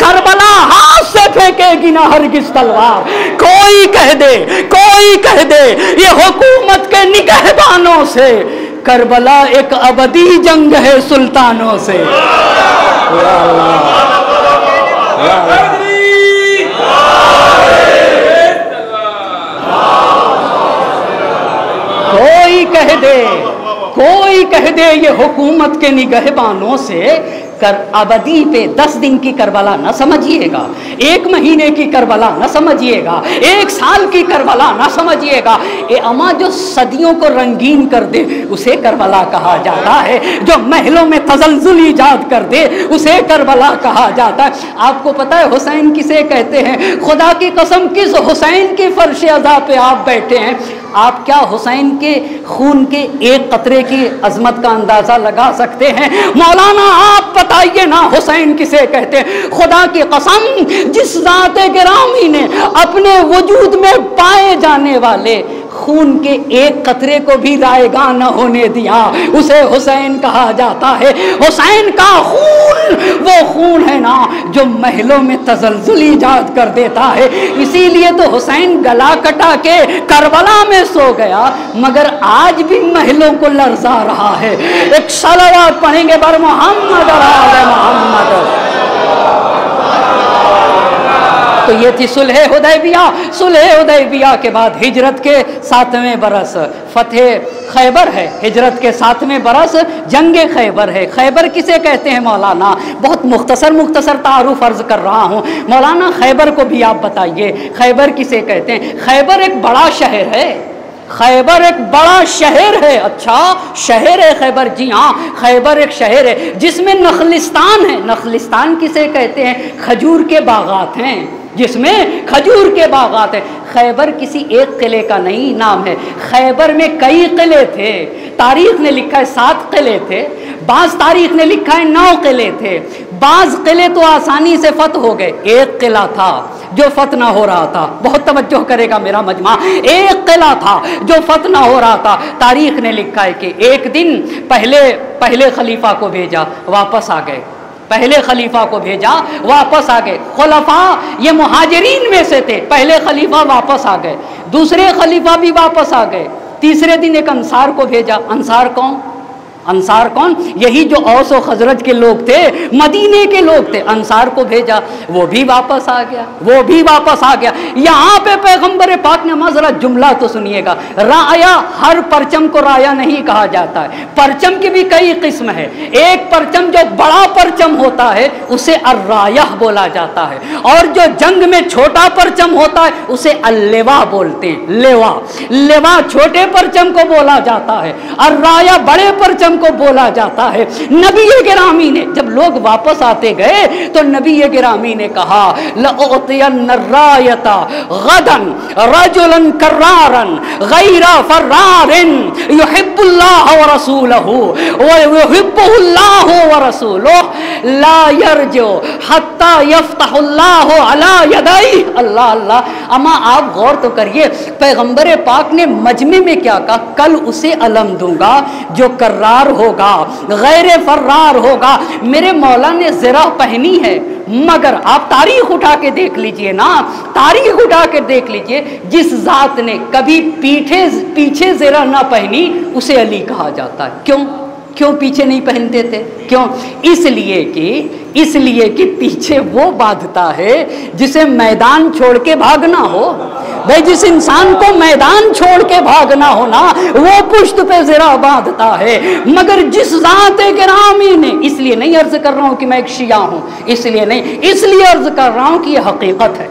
کربلا ہاتھ سے پھینکے گی نہ ہرگز تلوار۔ کوئی کہہ دے یہ حکومت کے نگہبانوں سے، کربلا ایک ابدی جنگ ہے سلطانوں سے۔ یا اللہ، یا اللہ۔ کوئی کہہ دے یہ حکومت کے نگہبانوں سے، ابدی پہ 10 دن کی کربلا نہ سمجھیے گا، 1 مہینے کی کربلا نہ سمجھیے گا، 1 سال کی کربلا نہ سمجھیے گا۔ اما جو صدیوں کو رنگین کر دے اسے کربلا کہا جاتا ہے، جو محلوں میں تزلزل ایجاد کر دے اسے کربلا کہا جاتا ہے۔ آپ کو پتہ ہے حسین کسے کہتے ہیں؟ خدا کی قسم کس حسین کی فرش عزا پہ آپ بیٹھے ہیں، آپ کیا حسین کے خون کے ایک قطرے کی عظمت کا اندازہ لگا سکتے ہیں؟ مولانا آپ بتائیے نا حسین کسے کہتے ہیں؟ خدا کی قسم جس ذات گرامی نے اپنے وجود میں پائے جانے والے خون کے ایک قطرے کو بھی رائگاں نہ ہونے دیا اسے حسین کہا جاتا ہے۔ حسین کا خون وہ خون ہے نا جو محلوں میں تزلزل ایجاد کر دیتا ہے، اسی لیے تو حسین گلا کٹا کے کربلا میں سو گیا، مگر آج بھی محلوں کو لرزا رہا ہے۔ ایک صلوات پڑھیں گے بر محمد اور آل محمد۔ تو یہ تھی صلح حدیبیہ۔ صلح حدیبیہ کے بعد ہجرت کے 7ویں برس فتح خیبر ہے، ہجرت کے 7ویں برس جنگ خیبر ہے۔ خیبر کسے کہتے ہیں مولانا؟ بہت مختصر تعارف عرض کر رہا ہوں مولانا، خیبر کو بھی آپ بتائیے خیبر کسے کہتے ہیں؟ خیبر ایک بڑا شہر ہے، خیبر ایک بڑا شہر ہے۔ اچھا شہر ہے خیبر؟ جی ہاں، خیبر ایک شہر ہے جس میں نخلستان ہے۔ نخلستان کسے کہتے ہیں؟ کھجور کے باغات ہیں، جس میں کھجور کے باغات ہیں۔ خیبر کسی ایک قلعے کا نہیں نام ہے، خیبر میں کئی قلعے تھے۔ تاریخ نے لکھا ہے 7 قلعے تھے، بعض تاریخ نے لکھا ہے 9 قلعے تھے۔ بعض قلعے تو آسانی سے فتح ہو گئے، ایک قلعہ تھا جو فتح نہ ہو رہا تھا۔ بہت توجہ کرے گا میرا مجمع، ایک قلعہ تھا جو فتح نہ ہو رہا تھا۔ تاریخ نے لکھا ہے کہ ایک دن پہلے خلیفہ کو بھیجا، واپس آ گئے۔ پہلے خلیفہ کو بھیجا، واپس آ گئے۔ خلفاء یہ مہاجرین میں سے تھے، پہلے خلیفہ واپس آ گئے، دوسرے خلیفہ بھی واپس آ گئے۔ تیسرے دن ایک انصار کو بھیجا۔ انصار کون؟ انصار کون؟ یہی جو اوس و خزرج کے لوگ تھے، مدینے کے لوگ تھے۔ انصار کو بھیجا، وہ بھی واپس آ گیا، وہ بھی واپس آ گیا۔ یہاں پہ پیغمبر پاک نے ذرا جملہ تو سنیے گا، رایا، ہر پرچم کو رایا نہیں کہا جاتا ہے، پرچم کی بھی کئی قسم ہے۔ ایک پرچم جو بڑا پرچم ہوتا ہے اسے الرایہ بولا جاتا ہے، اور جو جنگ میں چھوٹا پرچم ہوتا ہے اسے اللواء بولتے ہیں۔ لواء چھوٹے پرچم کو بولا جاتا ہے، الرایہ بڑے پرچم کو بولا جاتا ہے۔ نبی گرامی نے جب لوگ واپس آتے گئے تو نبی گرامی نے کہا لَأُعْطِيَنَّ الرَّایَةَ غَدًا رَجُلًا كَرَّارًا غَيْرَ فَرَّارٍ يُحِبُّ اللَّهَ وَرَسُولَهُ وَيُحِبُّهُ اللَّهُ وَرَسُولُهُ لَا يَرْجِعُ حَتَّى يَفْتَحُ اللَّهُ عَلَى يَدَيْهِ۔ اللہ اللہ، اما آپ غور تو کریے، پیغمبر پاک نے مجمع میں کیا کہا؟ کل اسے علم دوں گا جو کرار ہوگا، غیر فرار ہوگا۔ میرے مولا نے زرہ پہنی ہے، مگر آپ تاریخ اٹھا کے دیکھ لیجئے نا، تاریخ اٹھا کے دیکھ لیجئے، جس ذات نے کبھی پیچھے زرہ نہ پہنی اسے علی کہا جاتا ہے۔ کیوں پیچھے نہیں پہنتے تھے؟ کیوں؟ اس لیے کہ پیچھے وہ باندھتا ہے جسے میدان چھوڑ کے بھاگنا ہو۔ بھائی جس انسان کو میدان چھوڑ کے بھاگنا ہو نا، وہ پشت پہ زرہ باندھتا ہے۔ مگر جس ذات گرامی نے، اس لیے نہیں عرض کر رہا ہوں کہ میں ایک شیعہ ہوں، اس لیے عرض کر رہا ہوں کہ یہ حقیقت ہے۔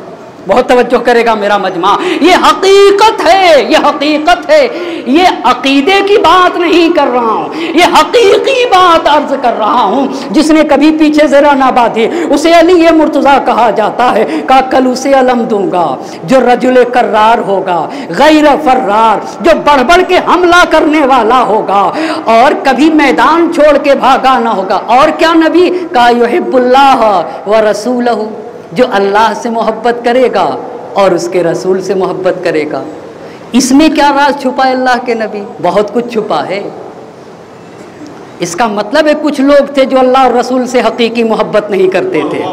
بہت توجہ کرے گا میرا مجمع، یہ حقیقت ہے، یہ حقیقت ہے، یہ عقیدے کی بات نہیں کر رہا ہوں، یہ حقیقی بات عرض کر رہا ہوں۔ جس نے کبھی پیچھے زرہ نہ باندھی اسے علی مرتضیٰ کہا جاتا ہے۔ کہا کل اسے علم دوں گا جو رجل کرار ہوگا، غیر فرار، جو بڑھ بڑھ کے حملہ کرنے والا ہوگا اور کبھی میدان چھوڑ کے بھاگا نہ ہوگا۔ اور کیا نبی کہا؟ یحب اللہ ورسولہ، جو اللہ سے محبت کرے گا اور اس کے رسول سے محبت کرے گا۔ اس میں کیا راز چھپا ہے اللہ کے نبی؟ بہت کچھ چھپا ہے۔ اس کا مطلب ہے کچھ لوگ تھے جو اللہ اور رسول سے حقیقی محبت نہیں کرتے تھے۔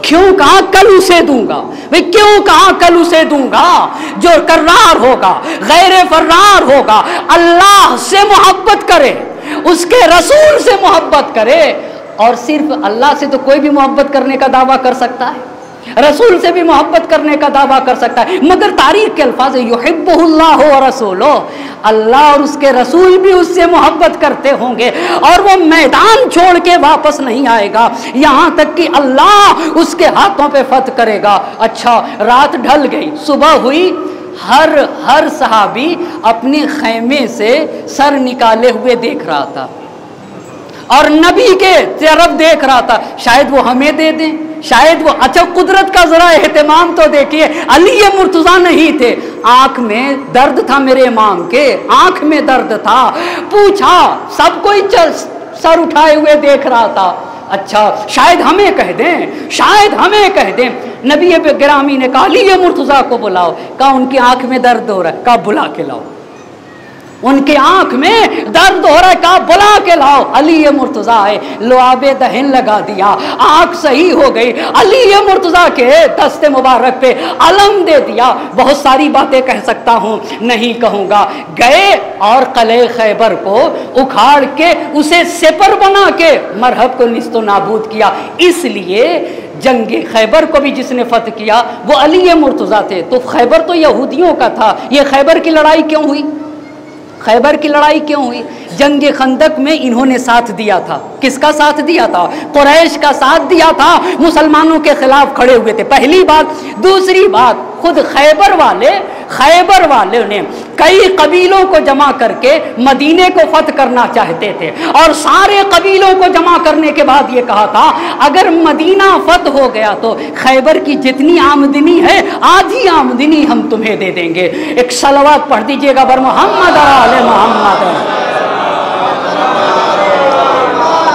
کیوں کہا کل اسے دوں گا؟ کیوں کہا کل اسے دوں گا جو کرار ہوگا، غیر فرار ہوگا، اللہ سے محبت کرے، اس کے رسول سے محبت کرے۔ اور صرف اللہ سے تو کوئی بھی محبت کرنے کا دعویٰ کر سکتا ہے، رسول سے بھی محبت کرنے کا دعویٰ کر سکتا ہے، مگر تاریخ کے الفاظ یحبہ اللہ ورسولہ، اللہ اور اس کے رسول بھی اس سے محبت کرتے ہوں گے، اور وہ میدان چھوڑ کے واپس نہیں آئے گا یہاں تک کہ اللہ اس کے ہاتھوں پہ فتح کرے گا۔ اچھا رات ڈھل گئی، صبح ہوئی، ہر صحابی اپنے خیمے سے سر نکالے ہوئے دیکھ رہا تھا اور نبی کے طرف دیکھ رہا تھا، شاید وہ ہمیں دے دیں، شاید وہ۔ اچھا قدرت کا ذرا اہتمام تو دیکھیے، علی مرتضیٰ نہیں تھے، آنکھ میں درد تھا میرے امام کے، آنکھ میں درد تھا۔ پوچھا، سب کوئی سر اٹھائے ہوئے دیکھ رہا تھا، اچھا شاید ہمیں کہہ دیں، شاید ہمیں کہہ دیں۔ نبی گرامی نے کہا علی مرتضیٰ کو بلاؤ۔ کہا ان کی آنکھ میں درد ہو رہا ہے، کہا بلا کے لاؤ۔ ان کی آنکھ میں درد ہو رہا ہے، کہا بلا کے لاؤ۔ علی مرتضیٰ آئے، لعاب دہن لگا دیا، آنکھ صحیح ہو گئی، علی مرتضیٰ کے دست مبارک پہ علم دے دیا۔ بہت ساری باتیں کہہ سکتا ہوں، نہیں کہوں گا۔ گئے اور قلعہ خیبر کو اکھاڑ کے اسے سپر بنا کے مرہب کو نیست و نابود کیا۔ اس لیے جنگ خیبر کو بھی جس نے فتح کیا وہ علی مرتضیٰ تھے، تو خیبر تو یہودیوں کا تھا، یہ خیبر کی لڑائی کیوں ہوئی؟ خیبر کی لڑائی کیوں ہوئی؟ جنگ خندق میں انہوں نے ساتھ دیا تھا، کس کا ساتھ دیا تھا؟ قریش کا ساتھ دیا تھا، مسلمانوں کے خلاف کھڑے ہوئے تھے، پہلی بات۔ دوسری بات، خود خیبر والے نے کئی قبیلوں کو جمع کر کے مدینے کو فتح کرنا چاہتے تھے، اور سارے قبیلوں کو جمع کرنے کے بعد یہ کہا تھا اگر مدینہ فتح ہو گیا تو خیبر کی جتنی آمدنی ہے آدھی آمدنی ہم تمہیں دے دیں گے۔ ایک صلوات پڑھ دیجئے گا بر محمد آل محمد۔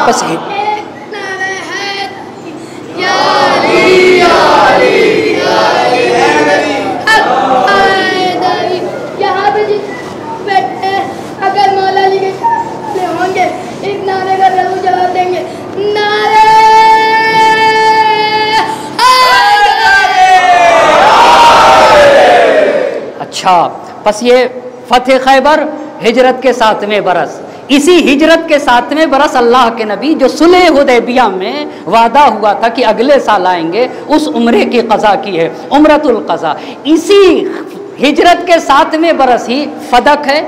بس ہے یہاں پہ بیٹھے اگر مولا علی کے سامنے ہوں گے ایک نعرے کا ضرور جواب دیں گے، نعرے اچھا، پس یہ فتح خیبر ہجرت کے 7ویں برس، اسی ہجرت کے 7ویں برس اللہ کے نبی جو صلح حدیبیہ میں وعدہ ہوا تھا کہ اگلے سال آئیں گے، اس عمرے کی قضا کی ہے، عمرۃ القضا۔ اسی ہجرت کے 7ویں برس ہی فدق ہے،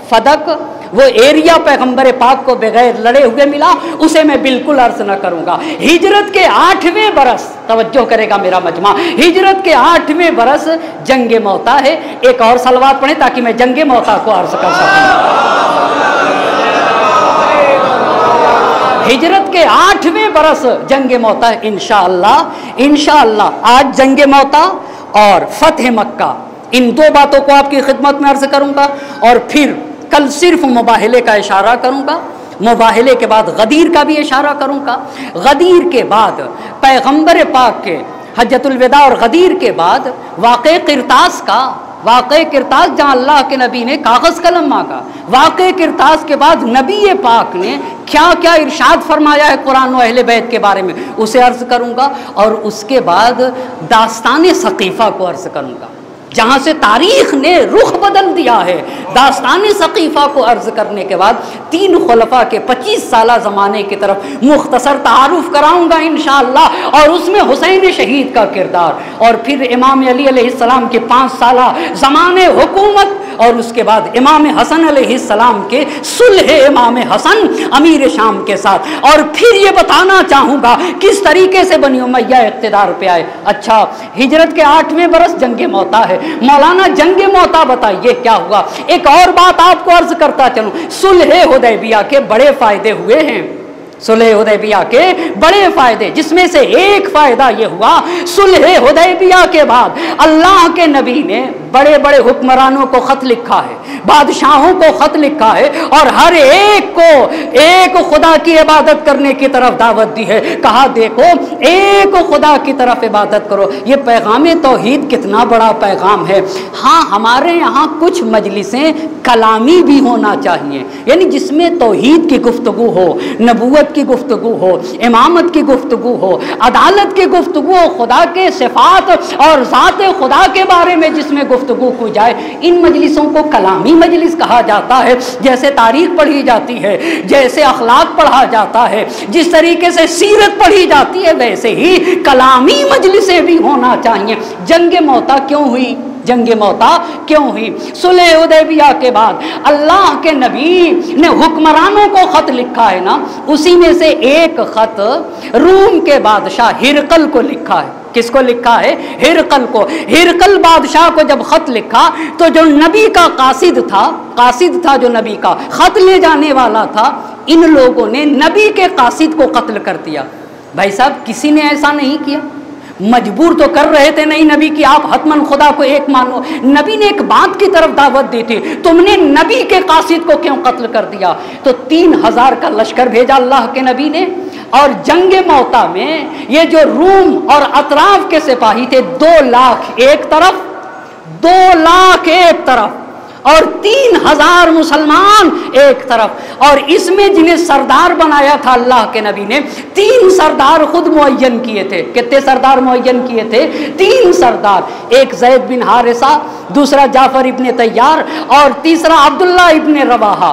فدق وہ ایریا پیغمبر پاک کو بغیر لڑے ہوئے ملا، اسے میں بالکل عرض نہ کروں گا۔ ہجرت کے 8ویں برس، توجہ کرے گا میرا مجمع، ہجرت کے 8ویں برس جنگ موتا ہے۔ ایک اور صلوات پڑھیں تاکہ میں جنگ موتا کو عرض کر سکوں۔ ہجرت کے 8ویں برس جنگ موتا ہے، انشاءاللہ آج جنگ موتا اور فتح مکہ، ان دو باتوں کو آپ کی خدمت میں عرض کروں گا، اور پھر کل صرف مباہلے کا اشارہ کروں گا، مباہلے کے بعد غدیر کا بھی اشارہ کروں گا، غدیر کے بعد پیغمبر پاک کے حجۃ الوداع اور غدیر کے بعد واقع قرطاس کا، واقع قرطاس جہاں اللہ کے نبی نے کاغذ قلم مانگا، واقع قرطاس کے بعد نبی پاک نے کیا کیا ارشاد فرمایا ہے قرآن و اہل بیت کے بارے میں، اسے عرض کروں گا، اور اس کے بعد داستان ثقیفہ کو عرض کروں گا، جہاں سے تاریخ نے رخ بدل دیا ہے۔ داستان ثقیفہ کو عرض کرنے کے بعد 3 خلفاء کے 25 سالہ زمانے کی طرف مختصر تعارف کراؤں گا انشاءاللہ، اور اس میں حسین شہید کا کردار، اور پھر امام علی علیہ السلام کے 5 سالہ زمانے حکومت، اور اس کے بعد امام حسن علیہ السلام کے صلح امام حسن امیر شام کے ساتھ، اور پھر یہ بتانا چاہوں گا کس طریقے سے بنی امیہ اقتدار پہ آئے۔ اچھا، ہجرت کے 8ویں برس جنگ موتا ہے، مولانا جنگ موتا بتائیے کیا ہوا؟ ایک اور بات آپ کو عرض کرتا چلوں، صلح حدیبیہ کے بڑے فائدے ہوئے ہیں، صلح حدیبیہ کے بڑے فائدے، جس میں سے ایک فائدہ یہ ہوا، صلح حدیبیہ کے بعد اللہ کے نبی نے بڑے بڑے حکمرانوں کو خط لکھا ہے، بادشاہوں کو خط لکھا ہے، اور ہر ایک کو ایک خدا کی عبادت کرنے کی طرف دعوت دی ہے، کہا دیکھو ایک خدا کی طرف عبادت کرو۔ یہ پیغام توحید کتنا بڑا پیغام ہے۔ ہاں، ہمارے یہاں کچھ مجلسیں کلامی بھی ہونا چاہیے، یعنی جس میں توحید کی گفتگو ہو، نبوت کی گفتگو ہو، امامت کی گفتگو ہو، عدالت کی گفتگو ہو، خدا کے صفات اور ذات خدا کے بارے میں جس میں گفتگو کی جائے، ان مجلسوں کو کلامی مجلس کہا جاتا ہے۔ جیسے تاریخ پڑھی جاتی ہے، جیسے اخلاق پڑھا جاتا ہے، جس طریقے سے سیرت پڑھی جاتی ہے، ویسے ہی کلامی مجلسیں بھی ہونا چاہیے۔ جنگ موتا کیوں ہوئی؟ جنگ موتا کیوں ہوئی؟ صلح حدیبیہ کے بعد اللہ کے نبی نے حکمرانوں کو خط لکھا ہے نا، اسی میں سے ایک خط روم کے بادشاہ ہرقل کو لکھا ہے۔ کس کو لکھا ہے؟ ہرقل کو۔ ہرقل بادشاہ کو جب خط لکھا تو جو نبی کا قاصد تھا جو نبی کا خط لے جانے والا تھا، ان لوگوں نے نبی کے قاصد کو قتل کر دیا۔ بھائی صاحب، کسی نے ایسا نہیں کیا، مجبور تو کر رہے تھے نہیں نبی کی آپ حتماً خدا کو ایک مانو، نبی نے ایک بات کی طرف دعوت دی تھی، تم نے نبی کے قاصد کو کیوں قتل کر دیا؟ تو 3000 کا لشکر بھیجا اللہ کے نبی نے، اور جنگ موتا میں یہ جو روم اور اطراف کے سپاہی تھے 2 لاکھ ایک طرف، 2 لاکھ ایک طرف، اور 3000 مسلمان ایک طرف، اور اس میں جنہیں سردار بنایا تھا اللہ کے نبی نے 3 سردار خود معین کیے تھے۔ کتنے سردار معین کیے تھے؟ 3 سردار، ایک زید بن حارثہ، دوسرا جعفر ابن طیار، اور تیسرا عبداللہ ابن رواحہ۔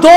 2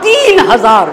3000,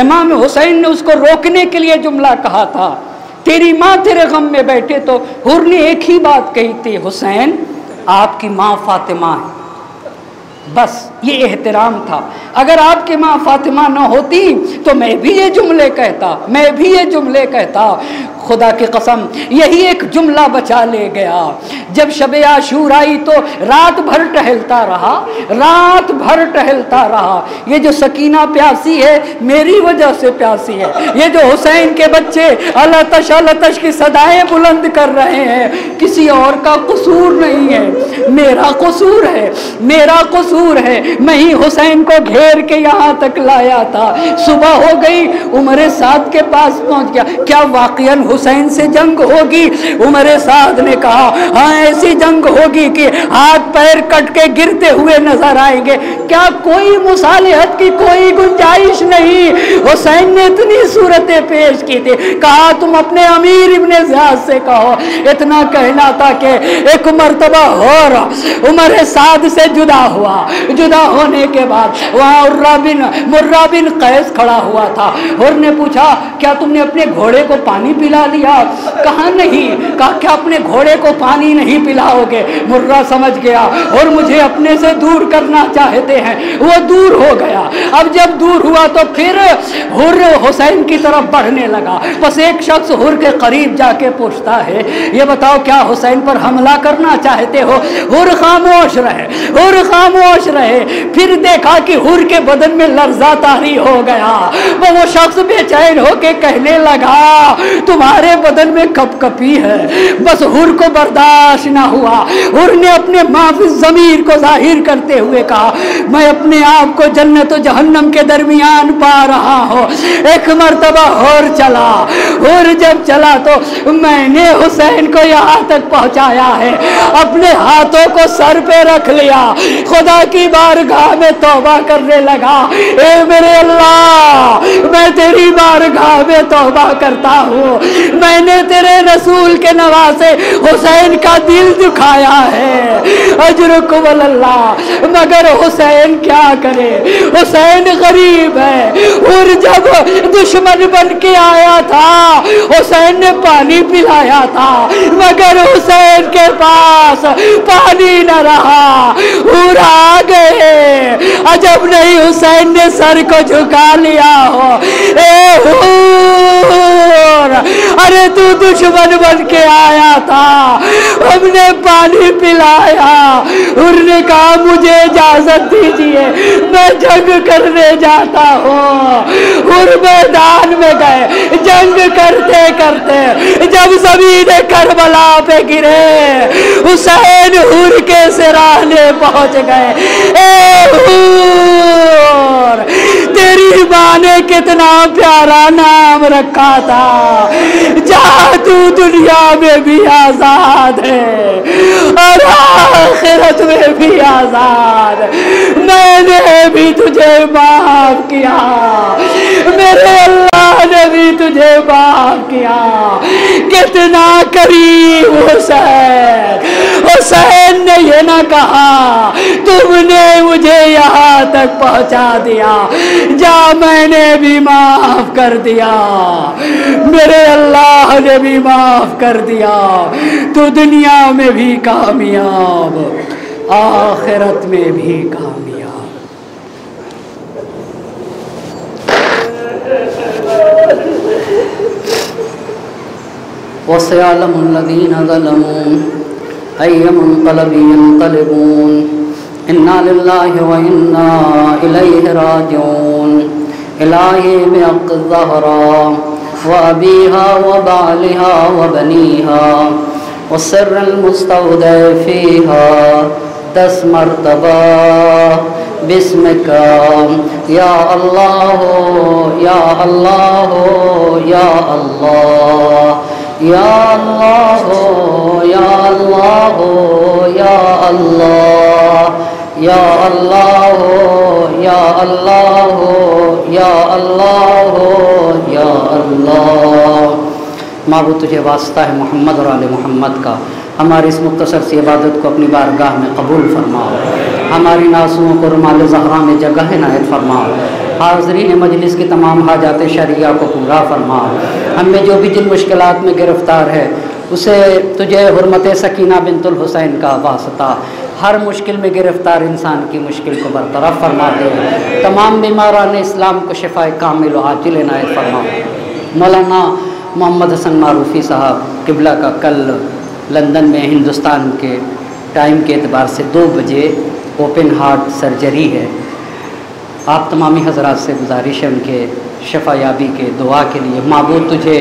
امام حسین نے اس کو روکنے کے لیے جملہ کہا تھا، تیری ماں تیرے غم میں بیٹھے تو حر نے ایک ہی بات کہی تھی، حسین آپ کی ماں فاطمہ ہے، بس یہ احترام تھا۔ اگر آپ کی ماں فاطمہ نہ ہوتی تو میں بھی یہ جملے کہتا، خدا کی قسم یہی ایک جملہ بچا لے گیا۔ جب شب عاشور آئی تو رات بھر ٹہلتا رہا، یہ جو سکینہ پیاسی ہے میری وجہ سے پیاسی ہے، یہ جو حسین کے بچے التش کی صدائیں بلند کر رہے ہیں کسی اور کا قصور نہیں ہے، میرا قصور ہے، میں ہی حسین کو گھیر کے یہاں تک لایا تھا۔ صبح ہو گئی، عمر سعد کے پاس پہنچ گیا، کیا واقعاً حسین سے جنگ ہوگی؟ عمر سعد نے کہا ہاں ایسی جنگ ہوگی کہ ہاتھ پیر کٹ کے گرتے ہوئے نظر آئیں گے، کیا کوئی مصالحت کی کوئی گنجائش نہیں؟ حسین نے اتنی صورتیں پیش کی تھی، کہا تم اپنے امیر ابن زیاد سے کہو، اتنا کہنا تھا کہ ایک مرتبہ اور عمر سعد سے جدا ہونے کے بعد وہاں مرہ بن قیس کھڑا ہوا تھا۔ حر نے پوچھا کیا تم نے اپنے گھوڑے کو پانی پلا لیا؟ کہا نہیں۔ کہا کیا اپنے گھوڑے کو پانی نہیں پلاؤ گے؟ مرہ سمجھ گیا اور مجھے اپنے سے دور کرنا چاہتے ہیں، وہ دور ہو گیا۔ اب جب دور ہوا تو پھر حر حسین کی طرف بڑھنے لگا، بس ایک شخص حر کے قریب جا کے پوچھتا ہے یہ بتاؤ کیا حسین پر حملہ کرنا چاہتے ہو؟ حر خاموش رہے۔ پھر دیکھا کہ حر کے بدن میں لرزہ طاری ہو گیا، وہ شخص بے چین ہو کے کہنے لگا تمہارے بدن میں کپ کپی ہے۔ بس حر کو برداشت نہ ہوا، حر نے اپنے معافی ضمیر کو ظاہر کرتے ہوئے کہا میں اپنے آپ کو جنت و جہنم کے درمیان پا رہا ہوں۔ ایک مرتبہ حر جب چلا تو میں نے حسین کو یہاں تک پہنچایا ہے، اپنے ہاتھوں کو سر پہ رکھ لیا، خدا کی بارگاہ میں توبہ کرنے لگا، اے میرے اللہ میں تیری بارگاہ میں توبہ کرتا ہوں، میں نے تیرے رسول کے نواسے حسین کا دل دکھایا ہے، اجرکم اللہ، مگر حسین کیا کرے، حسین غریب ہے۔ اور جب دشمن بن کے آیا تھا حسین نے پانی پلایا تھا، مگر حسین کے پاس پانی نہ رہا، اور آ گئے، عجب نہیں حسین نے سر کو جھکا لیا ہو، اے حور ارے تو دشمن بن کے آیا تھا، ہم نے پانی پلایا، حر نے کہا مجھے اجازت دیجئے میں جنگ کرنے جاتا ہوں۔ حر میدان میں گئے، جنگ کرتے کرتے جب زمین کربلا پہ گرے حسین حر کے سرانے پہنچ گئے، اے حور تیری ماں نے کتنا پیارا نام رکھا تھا، جہاں تو دنیا میں بھی آزاد ہے اور آخرت میں بھی آزاد، میں نے بھی تجھے معاف کیا، میرے اللہ نے بھی تجھے معاف کیا۔ کتنا کریم حسین نے یہ نہ کہا تم نے مجھے یہاں تک پہنچا دیا، جا میں نے بھی معاف کر دیا، میرے اللہ نے بھی معاف کر دیا، تو دنیا میں بھی کامیاب آخرت میں بھی کامیاب۔ وَسَيَعْلَمُ الَّذِينَ ظَلَمُوا أَيَّ مُنقَلَبٍ يَنقَلِبُونَ إِنَّا لِلَّهِ وَإِنَّا إِلَيْهِ رَاجِعُونَ إِلَٰهِ بِحَقِّ الزَّهْرَاءِ وَأَبِيهَا وَبَعْلِهَا وَبَنِيهَا وَالسِّرِّ الْمُسْتَوْدَعِ فِيهَا 10 مرتبہ بسمک یا اللہ یا اللہ یا اللہ یا اللہ یا اللہ یا اللہ یا اللہ یا اللہ یا اللہ یا اللہ۔ معبود تجھے واسطہ ہے محمد اور آل محمد کا، ہماری اس مختصر سی عبادت کو اپنی بارگاہ میں قبول فرماؤ، ہماری نازوں کو رمال زہرا میں جگہ عنایت فرماؤ، حاضرین مجلس کی تمام حاجات شرعیہ کو پورا فرما. ہم میں جو بھی جن مشکلات میں گرفتار ہے اسے تجھے حرمت سکینہ بنت الحسین کا واسطہ ہر مشکل میں گرفتار انسان کی مشکل کو برطرف فرما دے. تمام بیماران اسلام کو شفاء کامل و عاجل عنایت فرما. مولانا محمد حسن معروفی صاحب قبلہ کا کل لندن میں ہندوستان کے ٹائم کے اعتبار سے 2 بجے اوپن ہارٹ سرجری ہے. آپ تمامی حضرات سے گزارش ہے ان کے شفا یابی کے دعا کے لیے. معبود تجھے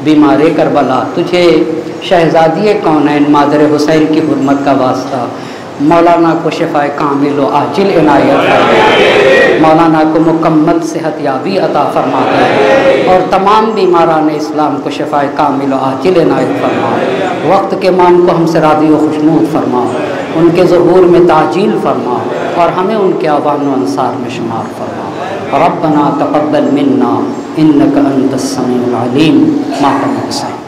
بیمار کربلا، تجھے شہزادی کونین مادر حسین کی حرمت کا واسطہ مولانا کو شفا کامل و عاجل عنایت فرما. مولانا کو مکمل صحت یابی عطا فرما دے اور تمام بیماران اسلام کو شفا کامل و عاجل عنایت فرما. وقت کے امام کو ہم سے راضی و خوشنود فرما، ان کے ظہور میں تعجیل فرما اور ہمیں ان کے اعوان و انصار میں شمار فرما. ربنا تقبل منا انک انت السمیع العلیم. ماتم حسین.